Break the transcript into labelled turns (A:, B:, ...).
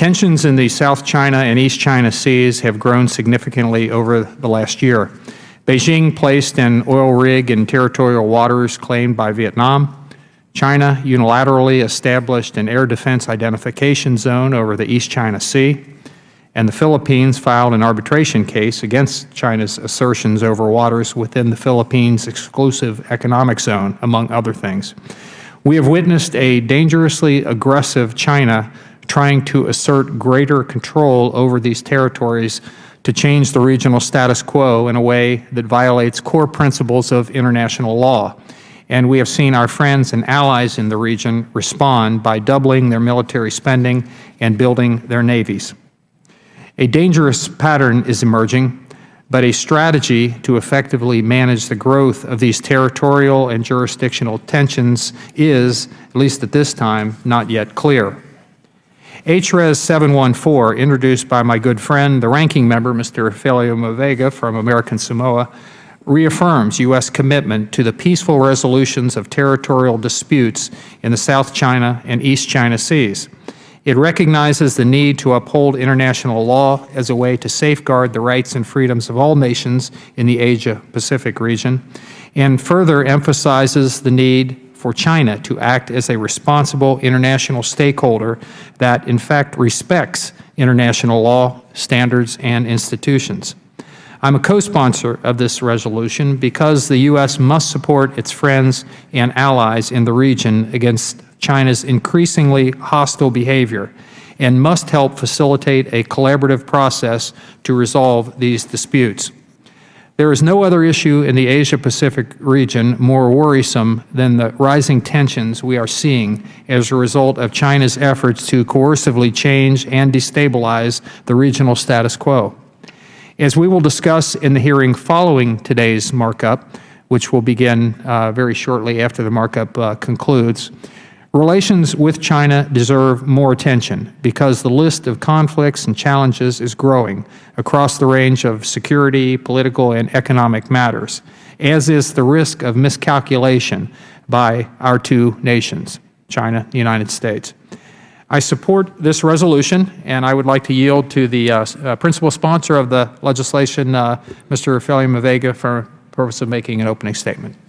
A: Tensions in the South China and East China Seas have grown significantly over the last year. Beijing placed an oil rig in territorial waters claimed by Vietnam. China unilaterally established an air defense identification zone over the East China Sea, and the Philippines filed an arbitration case against China's assertions over waters within the Philippines' exclusive economic zone, among other things. We have witnessed a dangerously aggressive China trying to assert greater control over these territories to change the regional status quo in a way that violates core principles of international law. And we have seen our friends and allies in the region respond by doubling their military spending and building their navies. A dangerous pattern is emerging, but a strategy to effectively manage the growth of these territorial and jurisdictional tensions is, at least at this time, not yet clear. H.Res.714, introduced by my good friend, the ranking member, Mr. Faleomavega from American Samoa, reaffirms U.S. commitment to the peaceful resolutions of territorial disputes in the South China and East China Seas. It recognizes the need to uphold international law as a way to safeguard the rights and freedoms of all nations in the Asia-Pacific region, and further emphasizes the need for China to act as a responsible international stakeholder that, in fact, respects international law, standards, and institutions. I'm a co-sponsor of this resolution because the U.S. must support its friends and allies in the region against China's increasingly hostile behavior and must help facilitate a collaborative process to resolve these disputes. There is no other issue in the Asia-Pacific region more worrisome than the rising tensions we are seeing as a result of China's efforts to coercively change and destabilize the regional status quo. As we will discuss in the hearing following today's markup, which will begin very shortly after the markup concludes, relations with China deserve more attention because the list of conflicts and challenges is growing across the range of security, political, and economic matters, as is the risk of miscalculation by our two nations, China and the United States. I support this resolution, and I would like to yield to the principal sponsor of the legislation, Mr. Faleomavega, for the purpose of making an opening statement.